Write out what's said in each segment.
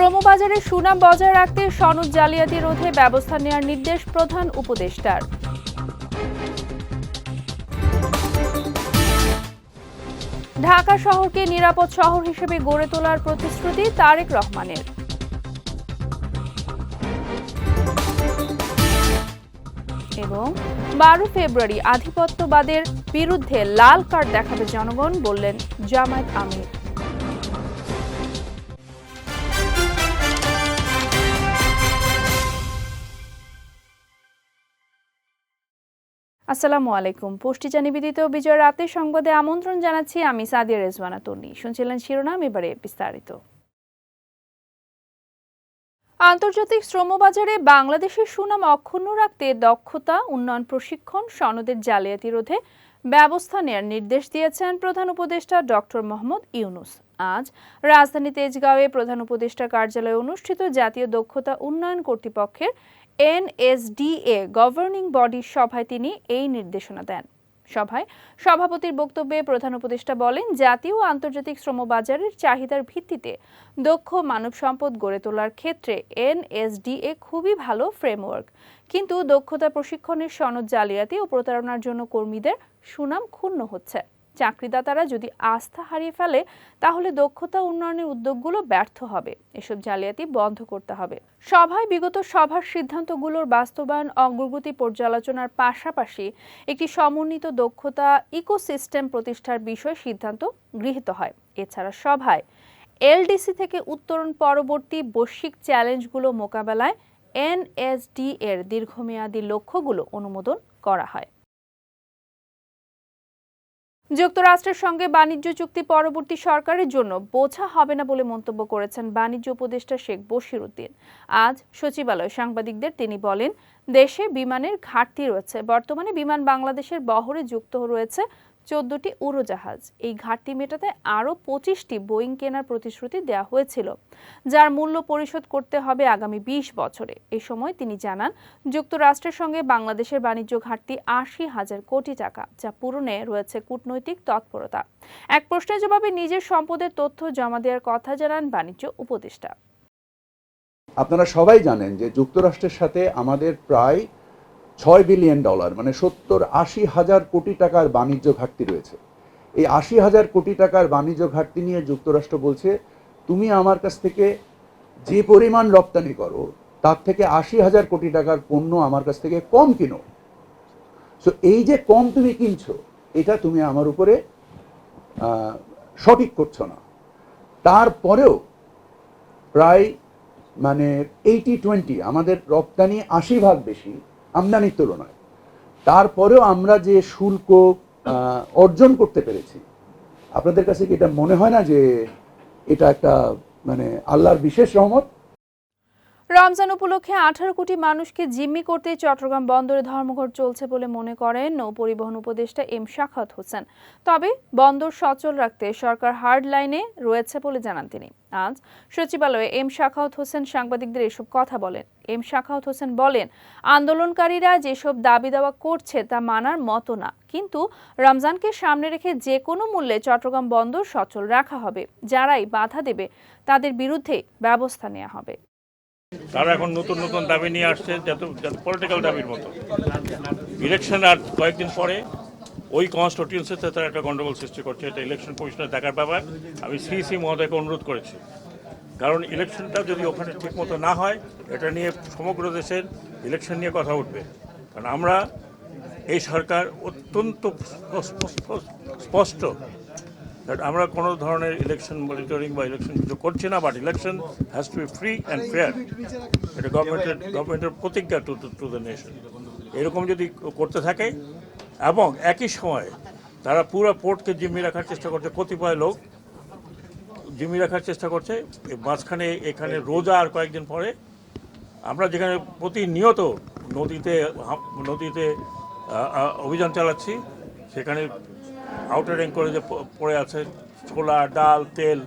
শ্রমবাজারে সুনাম বজায় রাখতে সনদ জালিয়াতি রোধে ব্যবস্থা নেওয়ার নির্দেশ প্রধান উপদেষ্টার। ঢাকা শহরকে নিরাপদ শহর হিসেবে গড়ে তোলার প্রতিশ্রুতি তারেক রহমানের। এবং 12 ফেব্রুয়ারি আধিপত্যবাদের বিরুদ্ধে লাল কার্ড দেখাবে জনগণ, বললেন জামায়াত আমির। আসসালামু আলাইকুম। পুষ্টিজা নিবেদিত বিজয় রাতের সংবাদে আমন্ত্রণ জানাচ্ছি আমি সাদিয়া রেজওয়ানা তন্নি। শুনছিলেন শিরোনাম, এবারে বিস্তারিত। আন্তর্জাতিক শ্রমবাজারে বাংলাদেশের সুনাম অক্ষুণ্ণ রাখতে দক্ষতা উন্নয়ন প্রশিক্ষণ সনদের জালিয়াতি রোধে ব্যবস্থা নেওয়ার নির্দেশ দিয়েছেন প্রধান উপদেষ্টা ডক্টর মোহাম্মদ ইউনূস। আজ রাজধানী তেজগাঁওয়ে প্রধান উপদেষ্টার কার্যালয়ে অনুষ্ঠিত জাতীয় দক্ষতা উন্নয়ন কর্তৃপক্ষের NSDA গভর্নিং বডির সভায় তিনি এই নির্দেশনা দেন। সভায় সভাপতির বক্তব্যে প্রধান উপদেষ্টা বলেন, জাতীয় ও আন্তর্জাতিক শ্রমবাজারের চাহিদার ভিত্তিতে দক্ষ মানব সম্পদ গড়ে তোলার ক্ষেত্রে NSDA খুবই ভালো ফ্রেমওয়ার্ক, কিন্তু দক্ষতা প্রশিক্ষণের সনদ জালিয়াতি ও প্রতারণার জন্য কর্মীদের সুনাম ক্ষুণ্ণ হচ্ছে। চাকরিদাতারা যদি আস্থা হারিয়ে ফেলে তাহলে দক্ষতা উন্নয়নের উদ্যোগগুলো ব্যর্থ হবে। এসব জালিয়াতি বন্ধ করতে হবে। সভায় বিগত সভার সিদ্ধান্তগুলোর বাস্তবায়ন অগ্রগতি পর্যালোচনার পাশাপাশি একটি সমন্বিত দক্ষতা ইকোসিস্টেম প্রতিষ্ঠার বিষয়ে সিদ্ধান্ত গৃহীত হয়। এছাড়া সভায় LDC থেকে উত্তরণ পরবর্তী বৈশ্বিক চ্যালেঞ্জগুলো মোকাবেলায় NSDA এর দীর্ঘমেয়াদী লক্ষ্যগুলো অনুমোদন করা হয়। যুক্তরাষ্ট্রের সঙ্গে বাণিজ্য চুক্তি পরবর্তী সরকারের জন্য বোঝা হবে না বলে মন্তব্য করেছেন বাণিজ্য উপদেষ্টা শেখ বশির উদ্দিন। আজ সচিবালয়ে সাংবাদিকদের তিনি বলেন, দেশে বিমানের ঘাটতি রয়েছে। বর্তমানে বিমান বাংলাদেশের বহরে যুক্ত রয়েছে 14টি উড়োজাহাজ। এই ঘাটতি মেটাতে আরও 25টি বোয়িং কেনার প্রতিশ্রুতি দেওয়া হয়েছিল, যার মূল্য পরিশোধ করতে হবে আগামী 20 বছরে। এ সময় তিনি জানান, যুক্তরাষ্ট্রের সঙ্গে বাংলাদেশের বাণিজ্য ঘাটতি 80,000 কোটি টাকা, যা পূরণে রয়েছে কূটনৈতিক তৎপরতা। এক প্রশ্নের জবাবে নিজের সম্পদের তথ্য জমা দেওয়ার কথা জানান বাণিজ্য উপদেষ্টা। আপনারা সবাই জানেন যে যুক্তরাষ্ট্রের সাথে আমাদের প্রায় $6 বিলিয়ন মানে 70-80 হাজার কোটি টাকার বাণিজ্য ঘাটতি রয়েছে। এই 80,000 কোটি টাকার বাণিজ্য ঘাটতি নিয়ে যুক্তরাষ্ট্র বলছে, তুমি আমার কাছ থেকে যে পরিমাণ রপ্তানি করো তার থেকে 80,000 কোটি টাকার পণ্য আমার কাছ থেকে কম কিনো। সো এই যে কম তুমি কিনছো, এটা তুমি আমার উপরে সঠিক করছো না। তারপরেও প্রায় 80-20 আমাদের রপ্তানি 80% বেশি আমদানির তুলনায়। তারপরেও আমরা যে শুল্ক অর্জন করতে পেরেছি, আপনাদের কাছে কি এটা মনে হয় না যে এটা একটা আল্লাহর বিশেষ রহমত? রমজান উপলক্ষে 18 কোটি মানুষকে জিম্মি করতে চট্টগ্রাম বন্দরে ধর্মঘট চলছে বলে মনে করেন নৌ পরিবহন উপদেষ্টা এম শাখাওয়াত হোসেন। তবে বন্দর সচল রাখতে সরকার হার্ড লাইনে রয়েছে বলে জানান তিনি। আজ সচিবালয়ে এম শাখাওয়াত হোসেন সাংবাদিকদের এসব কথা বলেন। এম শাখাওয়াত হোসেন বলেন, আন্দোলনকারীরা যেসব দাবি দাওয়া করছে তা মানার মতো না, কিন্তু রমজানকে সামনে রেখে যে কোনো মূল্যে চট্টগ্রাম বন্দর সচল রাখা হবে। যারাই বাধা দেবে তাদের বিরুদ্ধে ব্যবস্থা নেওয়া হবে। তারা এখন নতুন নতুন দাবি নিয়ে আসছে, যাতে পলিটিক্যাল দাবির মতো। ইলেকশন আর কয়েকদিন পরে ওই কনস্টিটিউয়েন্সিতে তারা একটা গন্ডগোল সৃষ্টি করছে। এটা ইলেকশন কমিশনের দেখার ব্যাপার। আমি সিইসি মহোদয়কে অনুরোধ করেছি, কারণ ইলেকশনটা যদি ওখানে ঠিকমতো না হয়, এটা নিয়ে সমগ্র দেশের ইলেকশন নিয়ে কথা উঠবে। কারণ আমরা এই সরকার অত্যন্ত স্পষ্ট, আমরা কোনো ধরনের ইলেকশন মনিটরিং বা ইলেকশন কিছু করছি না, but election has to be free and fair. এটা গভর্নমেন্টের প্রতিজ্ঞা টু দ্য নেশন। এরকম যদি করতে থাকে এবং একই সময় তারা পুরো পোর্টকে জিম্মি রাখার চেষ্টা করছে, কতিপয় লোক জিম্মি রাখার চেষ্টা করছে। মাঝখানে এখানে রোজা আর কয়েকদিন পরে আমরা যেখানে প্রতিনিয়ত নদীতে অভিযান চালাচ্ছি, সেখানে আউটার রিং করে যে পড়ে আছে ছোলা, ডাল, তেল,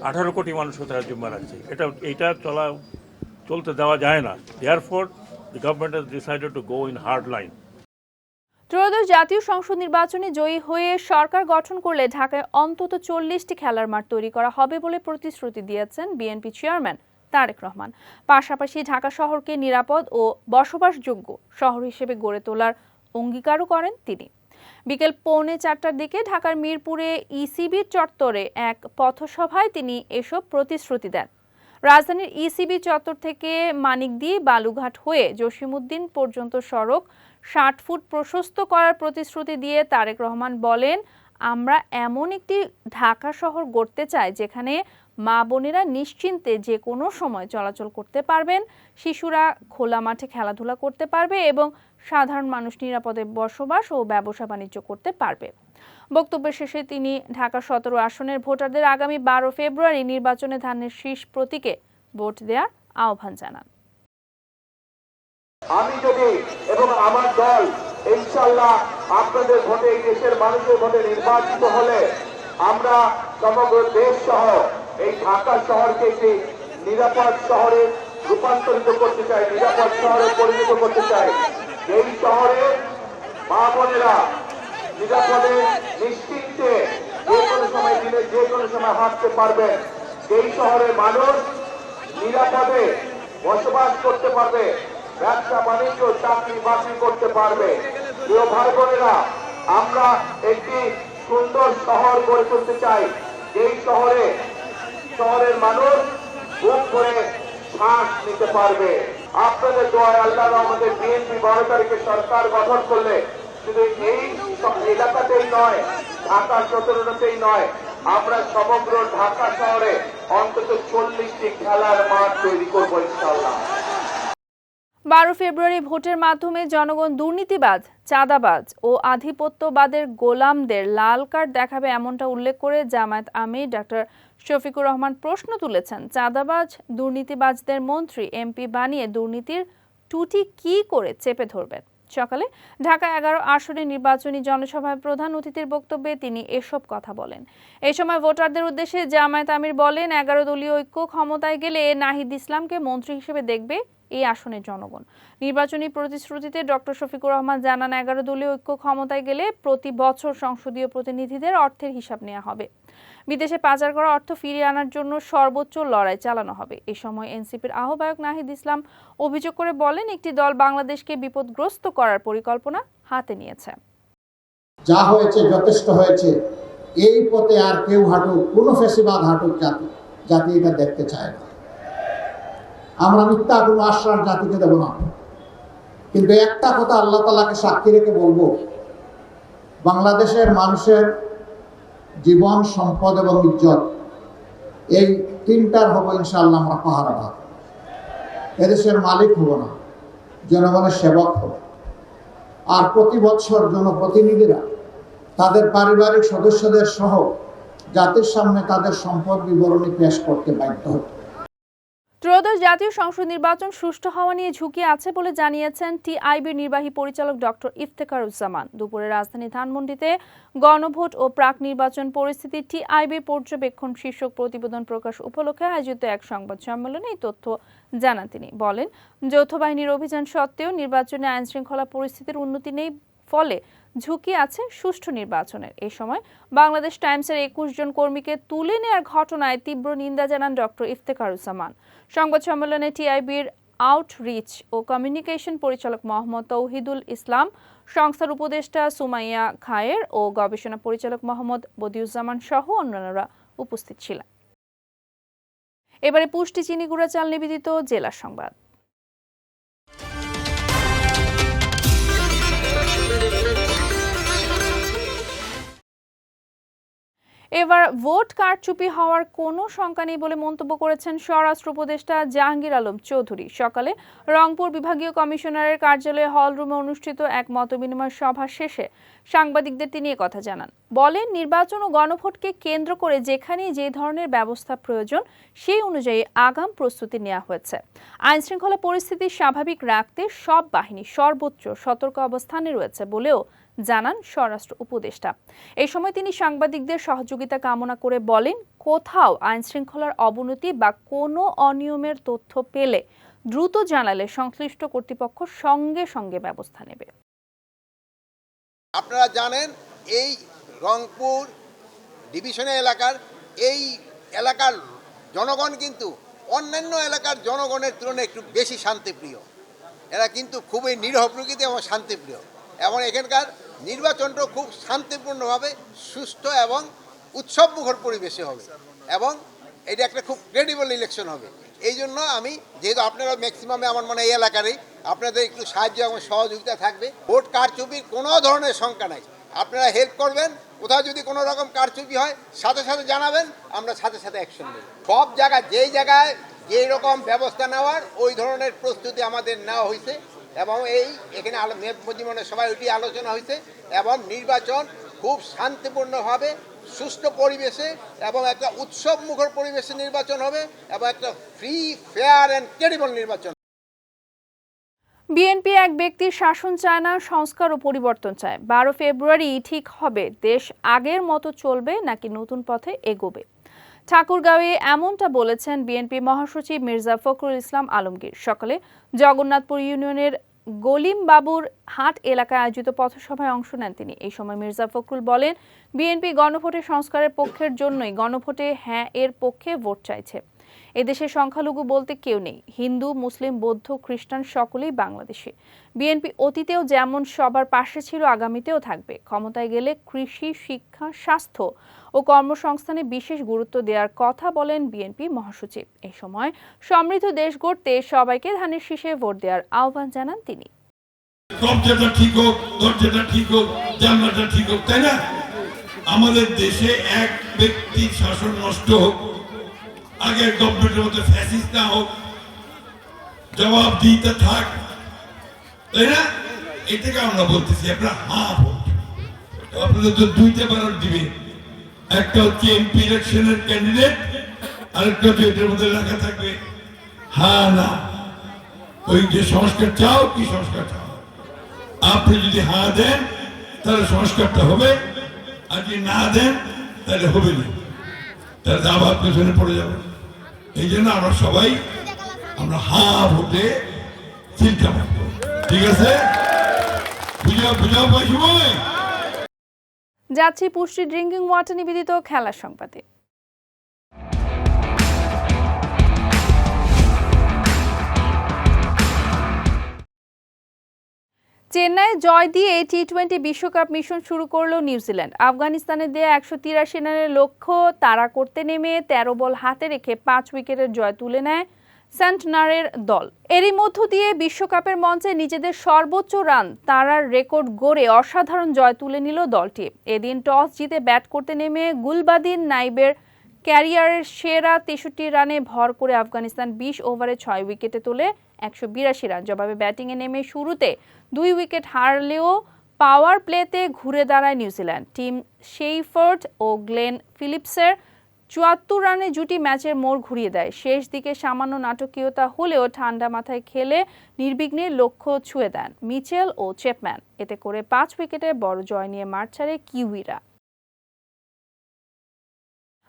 18 কোটি মানুষকে তারা জিম্মা রাখছে। এটা চলতে দেওয়া যায় না। Therefore the government has decided to go in hard line. ত্রয়োদশ জাতীয় সংসদ নির্বাচনে জয়ী হয়ে সরকার গঠন করলে ঢাকায় অন্তত 40টি খেলার মাঠ তৈরি করা হবে বলে প্রতিশ্রুতি দিয়েছেন বিএনপি চেয়ারম্যান তারেক রহমান। পাশাপাশি ঢাকা শহরকে নিরাপদ ও বসবাসযোগ্য শহর হিসেবে গড়ে তোলার অঙ্গীকারও করেন তিনি। বিকেল 3:45টার দিকে ঢাকার মিরপুরে ইসিবির চত্বরে এক পথসভায় তিনি এসব প্রতিশ্রুতি দেন। রাজধানীর ইসিবি চত্বর থেকে মানিকদি বালুঘাট হয়ে জসিমউদ্দিন পর্যন্ত সড়ক 60 ফুট প্রশস্ত করার প্রতিশ্রুতি দিয়ে তারেক রহমান বলেন, আমরা এমন একটি ঢাকা শহর গড়তে চাই যেখানে মা বোনেরা নিশ্চিন্তে যে কোনো সময় চলাচল করতে পারবেন, শিশুরা খোলা মাঠে খেলাধুলা করতে পারবে এবং সাধারণ মানুষ নিরাপদে বসবাস ও ব্যবসা বাণিজ্য করতে পারবে। বক্তব্যের শেষে তিনি ঢাকা 17 আসনের ভোটারদের আগামী 12 ফেব্রুয়ারি নির্বাচনে ধানের শীষ প্রতীকে ভোট দেওয়ার আহ্বান জানান। আমি যদি এবং আমার দল ইনশাআল্লাহ আপনাদের ভোটে, এই দেশের মানুষের ভোটে নির্বাচিত হলে আমরা সমগ্র দেশ সহ এই ঢাকা শহরকে একটি নিরাপদ শহরে রূপান্তরিত করতে চাই, নিরাপদ শহরে পরিণত করতে চাই। এই শহরে মা বোনেরা নিরাপদে নিশ্চিন্তে যে কোনো সময় দিনে যে কোনো সময় হাঁটতে পারবেন। এই শহরে মানুষ নিরাপদে বসবাস করতে পারবে, ব্যবসা বাণিজ্য চাকরি বাকরি করতে পারবে। প্রিয় ভাই বোনেরা, আমরা একটি সুন্দর শহর গড়ে তুলতে চাই। এই শহরের মানুষ বুক করে শ্বাস নিতে পারবে। আপনাদের দোয়ায় আল্লাহ আমাদের বিএনপি 12 তারিখে সরকার গঠন করলে শুধু এই এলাকাতেই নয়, ঢাকা 17টাতেই নয়, আমরা সমগ্র ঢাকা শহরে অন্তত 40টি খেলার মাঠ তৈরি করবো ইনশাআল্লাহ। 12 ফেব্রুয়ারি ভোটের মাধ্যমে জনগণ দুর্নীতিবাজ, চাঁদাবাজ ও আধিপত্যবাদের গোলামদের লাল কার্ড দেখাবে এমনটা উল্লেখ করে জামায়াত আমির ডক্টর শফিকুর রহমান প্রশ্ন তুলেছেন, চাঁদাবাজ দুর্নীতিবাজদের মন্ত্রী এমপি বানিয়ে দুর্নীতির টুটি কি করে চেপে ধরবেন? সকালে ঢাকা 11 আসনে নির্বাচনী জনসভায় প্রধান অতিথির বক্তব্যে তিনি এসব কথা বলেন। এই সময় ভোটারদের উদ্দেশ্যে জামায়াত আমির বলেন, 11 দলীয় ঐক্য ক্ষমতায় গেলে নাহিদ ইসলামকে মন্ত্রী হিসেবে দেখবে এই আসনের জনগণ। নির্বাচনী প্রতিশ্রুতিতে ডক্টর শফিকুর রহমান জানান, 11 দলীয় ঐক্য ক্ষমতায় গেলে প্রতি বছর সংসদীয় প্রতিনিধিদের অর্থের হিসাব নেওয়া হবে। বিদেশে পাচার করা অর্থ ফিরিয়ে আনার জন্য সর্বোচ্চ লড়াই চালানো হবে। এই সময় এনসিপির আহ্বায়ক নাহিদ ইসলাম অভিযোগ করে বলেন, একটি দল বাংলাদেশকে বিপদগ্রস্ত করার পরিকল্পনা হাতে নিয়েছে। যা হয়েছে যথেষ্ট হয়েছে, এই পথে আর কেউ হাঁটুক, কোনো ফেসিবাদ হাঁটুক জাতি এটা দেখতে চায় না। আমরা মিথ্যা কোনো আশ্বাস জাতিকে দেব না, কিন্তু একটা কথা আল্লাহ তাআলাকে সাক্ষী রেখে বলবো, বাংলাদেশের মানুষের জীবন, সম্পদ এবং ইজ্জত, এই তিনটার হবো ইনশাআল্লাহ আমরা পাহারাদার। এদেশের মালিক হব না, জনগণের সেবক হব। আর প্রতি বছর জনপ্রতিনিধিরা তাদের পারিবারিক সদস্যদের সহ জাতির সামনে তাদের সম্পদ বিবরণী পেশ করতে বাধ্য হবে। ত্রয়োদশ জাতীয় সংসদ নির্বাচন সুষ্ঠু হওয়া নিয়ে ঝুঁকি আছে বলে জানিয়েছেন টিআইবির নির্বাহী পরিচালক ডক্টর ইফতেখারুজ্জামান। দুপুরে রাজধানী ধানমন্ডিতে গণভোট ও প্রাক নির্বাচন পরিস্থিতি টিআইবির পর্যবেক্ষণ শীর্ষক প্রতিবেদন প্রকাশ উপলক্ষে আয়োজিত এক সংবাদ সম্মেলনে এই তথ্য জানান তিনি। বলেন, যৌথ বাহিনীর অভিযান সত্ত্বেও নির্বাচনে আইনশৃঙ্খলা পরিস্থিতির উন্নতি নেই, ফলে ঝুঁকি আছে সুষ্ঠু নির্বাচনের। এই সময় বাংলাদেশ টাইমসের 21 জন কর্মীকে তুলে নেওয়ার ঘটনায় তীব্র নিন্দা জানান ডক্টর ইফতেখারুজ্জামান। সংবাদ সম্মেলনে টিআইবির আউটরিচ ও কমিউনিকেশন পরিচালক মোহাম্মদ তৌহিদুল ইসলাম, সংস্থার উপদেষ্টা সুমাইয়া খায়ের ও গবেষণা পরিচালক মোহাম্মদ বদিউজ্জামান সহ অন্যান্যরা উপস্থিত ছিলেন। এবারে পুষ্টি চিনি গুঁড়া চাল নিবেদিত জেলা সংবাদ। এবার ভোট কারচুপি হওয়ার কোনো শঙ্কা নেই বলে মন্তব্য করেছেন স্বরাষ্ট্র উপদেষ্টা জাহাঙ্গীর আলম চৌধুরী। সকালে রংপুর বিভাগীয় কমিশনারের কার্যালয়ে হলরুমে অনুষ্ঠিত এক মতবিনিময় সভা শেষে সাংবাদিকদের তিনি কথা জানান। বলেন, নির্বাচন ও গণভোটকে কেন্দ্র করে যেখানেই যে ধরনের ব্যবস্থা প্রয়োজন সেই অনুযায়ী আগাম প্রস্তুতি নেওয়া হয়েছে। আইনশৃঙ্খলা পরিস্থিতি স্বাভাবিক রাখতে সব বাহিনী সর্বোচ্চ সতর্ক অবস্থানে রয়েছে বলেও জানান স্বরাষ্ট্র উপদেষ্টা। এই সময় তিনি সাংবাদিকদের সহযোগিতা কামনা করে বলেন, কোথাও আইনশৃঙ্খলার অবনতি বা কোনো অনিয়মের তথ্য পেলে দ্রুত জানালে সংশ্লিষ্ট কর্তৃপক্ষ সঙ্গে সঙ্গে ব্যবস্থা নেবে। আপনারা জানেন, এই রংপুর ডিভিশনের এই এলাকার জনগণ কিন্তু অন্যান্য এলাকার জনগণের তুলনায় একটু বেশি শান্তিপ্রিয়। এরা কিন্তু খুবই নিরীহ প্রকৃতি এবং শান্তিপ্রিয়, এবং এখানকার নির্বাচনটা খুব শান্তিপূর্ণভাবে সুষ্ঠু এবং উৎসবমুখর পরিবেশে হবে, এবং এটা একটা খুব ক্রেডিবল ইলেকশন হবে। এই জন্য আমি, যেহেতু আপনারা ম্যাক্সিমামে আমার মনে হয় এই এলাকারই, আপনাদের একটু সাহায্য এবং সহযোগিতা থাকবে। ভোট কারচুপির কোনো ধরনের শঙ্কা নাই, আপনারা হেল্প করবেন। কোথাও যদি কোনো রকম কারচুপি হয় সাথে সাথে জানাবেন, আমরা সাথে সাথে অ্যাকশন নেব। সব জায়গায় যেই জায়গায় যেই রকম ব্যবস্থা নেওয়ার ওই ধরনের প্রস্তুতি আমাদের নেওয়া হয়েছে, এবং এখানে মধ্যমনে সবাই ওইটি আলোচনা হয়েছে, এবং নির্বাচন খুব শান্তিপূর্ণভাবে সুষ্ঠু পরিবেশে এবং একটা উৎসবমুখর পরিবেশে নির্বাচন হবে, এবং একটা ফ্রি, ফেয়ার অ্যান্ড ক্রেডিবল নির্বাচন। বিএনপি এক ব্যক্তির শাসন চায় না, সংস্কার ও পরিবর্তন চায়। 12 ফেব্রুয়ারি ঠিক হবে দেশ আগের মতো চলবে নাকি নতুন পথে এগোবে। ঠাকুরগাঁওয়ে এমনটা বলেছেন বিএনপি মহাসচিব মির্জা ফখরুল ইসলাম আলমগীর। সকালে জগন্নাথপুর ইউনিয়নের গলিম বাবুর হাট এলাকায় আয়োজিত পথসভায় অংশ নেন তিনি। এই সময় মির্জা ফখরুল বলেন, বিএনপি গণভোটে সংস্কারের পক্ষের জন্যই গণভোটে হ্যাঁ এর পক্ষে ভোট চাইছে। এদেশে সংখ্যালঘু বলতে কেউ নেই, হিন্দু, মুসলিম, বৌদ্ধ, খ্রিস্টান সকলেই বাংলাদেশি। বিএনপি অতীতেও যেমন সবার পাশে ছিল, আগামীতেও থাকবে। ক্ষমতায় গেলে কৃষি, শিক্ষা, স্বাস্থ্য ও কর্মসংস্থানে বিশেষ গুরুত্ব দেওয়ার কথা বলেন বিএনপি মহাসচিব। এই সময় সমৃদ্ধ দেশ গড়তে সবাইকে ধানের শীষে ভোট দেওয়ার আহ্বান জানান তিনি। কবজাটা ঠিক হোক, দরজাটা ঠিক হোক, জানলাটা ঠিক হোক, তাই না? আমাদের দেশে এক ব্যক্তির শাসন নষ্ট হোক, আগের গভর্নমেন্টের মতো ফ্যাসিস্ট না হোক, জবাব দিতে থাক, তাই না? এটাকে আমরা বলতেছি আপনারা হ্যাঁ ভোট। আপনাদের তো দুইটা ব্যালট দিবে, একটা হচ্ছে এমপি ইলেকশনের ক্যান্ডিডেট, আরেকটা হচ্ছে এটার মধ্যে লেখা থাকবে হ্যাঁ না। ওই যে সংস্কার চাও, কি সংস্কার চাও? আপনি যদি হ্যাঁ দেন তাহলে সংস্কারটা হবে, আর যদি না দেন তাহলে হবে না, তাহলে আবার পেছনে পড়ে যাবে। এই জন্য আমরা সবাই হ্যাঁ ভোটে চিন্তা করব, ঠিক আছে? বুঝাও পাইছি বলে যাচ্ছি পুষ্টি ড্রিঙ্কিং ওয়াটার নিবেদিত খেলার সংবাদে। চেন্নাইয়ে জয় দিয়ে টি-20 বিশ্বকাপ মিশন শুরু করলো নিউজিল্যান্ড। আফগানিস্তানের দেয়া 183 রানের লক্ষ্য তাড়া করতে নেমে 13 বল হাতে রেখে 5 উইকেটের জয় তুলে নেয় সেন্টনারের দল। এরই মধ্য দিয়ে বিশ্বকাপের মঞ্চে নিজেদের সর্বোচ্চ রান তাড়ার রেকর্ড গড়ে অসাধারণ জয় তুলে নিল দলটি। এদিন টস জিতে ব্যাট করতে নেমে গুলবাদিন নাইবের ক্যারিয়ারের সেরা 63 রানে ভর করে আফগানিস্তান 20 ওভারে 6 উইকেটে তোলে 182 রান। জবাবে ব্যাটিংয়ে নেমে শুরুতে 2 উইকেট হারলেও পাওয়ার প্লেতে ঘুরে দাঁড়ায় নিউজিল্যান্ড। টিম শেইফোর্ড ও গ্লেন ফিলিপসের 74 রানে জুটি ম্যাচের মোড় ঘুরিয়ে দেয়। শেষ দিকে সামান্য নাটকীয়তা হলেও ঠান্ডা মাথায় খেলে নির্বিঘ্নে লক্ষ্য ছুঁয়ে দেন মিচেল ও চ্যাপম্যান। এতে করে 5 উইকেটে বড় জয় নিয়ে মাঠ ছাড়ে কিউইরা।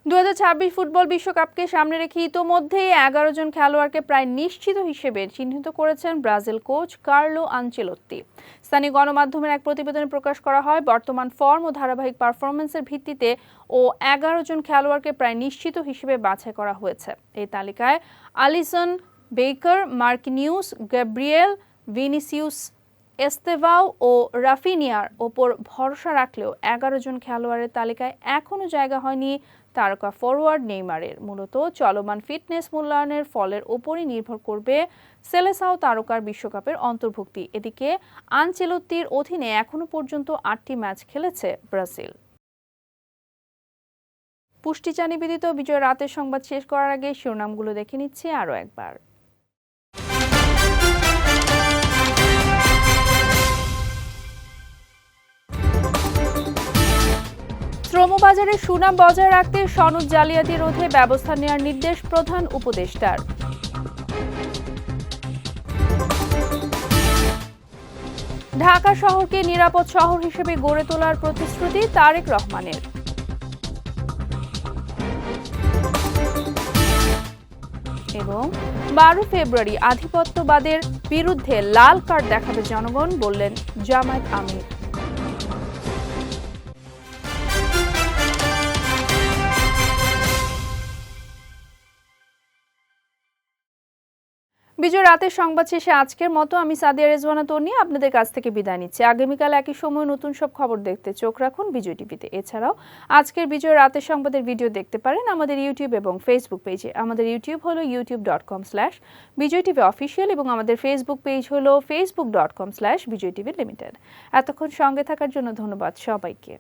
2026 ফুটবল বিশ্বকাপকে সামনে রেখে ইতোমধ্যেই 11 জন খেলোয়াড়কে প্রায় নিশ্চিত হিসেবে চিহ্নিত করেছেন ব্রাজিল কোচ কার্লো আনচেলোত্তি। স্থানীয় গণমাধ্যমের এক প্রতিবেদনে প্রকাশ করা হয়, বর্তমান ফর্ম ও ধারাবাহিক পারফরমেন্সের ভিত্তিতে 11 জন খেলোয়াড়কে প্রায় নিশ্চিত হিসেবে বাছাই করা হয়েছে। এই তালিকায় Alisson Becker, Marquinhos, Gabriel, Vinicius, Estevao ও রাফিনিয়ার ওপর ভরসা রাখলেও 11 জন খেলোয়াড়ের তালিকায় এখনও জায়গা হয়নি তারকা ফরওয়ার্ড নেইমারের। মূলত চলমান ফিটনেস মূল্যায়নের ফলের ওপরই নির্ভর করবে সেলেসাও তারকার বিশ্বকাপের অন্তর্ভুক্তি। এদিকে আনচেলোত্তির অধীনে এখনো পর্যন্ত 8টি ম্যাচ খেলেছে ব্রাজিল। পুষ্টিচা নিবেদিত বিজয় রাতের সংবাদ শেষ করার আগে শিরোনামগুলো দেখে নিচ্ছি আরও একবার। শ্রমবাজারে সুনাম বজায় রাখতে সনদ জালিয়াতি রোধে ব্যবস্থা নেওয়ার নির্দেশ প্রধান উপদেষ্টার। ঢাকা শহরকে নিরাপদ শহর হিসেবে গড়ে তোলার প্রতিশ্রুতি তারেক রহমানের। এবং 12 ফেব্রুয়ারি আধিপত্যবাদের বিরুদ্ধে লাল কার্ড দেখাবে জনগণ, বললেন জামায়াত আমির। বিজয় রাতের সংবাদ শেষে আজকের মতো আমি সাদিয়া রেজওয়ানা তন্নি আপনাদের কাছ থেকে বিদায় নিচ্ছি। আগামীকাল একই সময় নতুন সব খবর দেখতে চোখ রাখুন বিজয় টিভিতে। এছাড়াও আজকের বিজয় রাতের সংবাদের ভিডিও দেখতে পারেন আমাদের ইউটিউব এবং ফেসবুক পেজে। আমাদের ইউটিউব হলো youtube.com/বিজয় টিভি অফিসিয়াল এবং আমাদের ফেসবুক পেজ হলো facebook.com/বিজয় টিভি লিমিটেড। এতক্ষণ সঙ্গে থাকার জন্য ধন্যবাদ সবাইকে।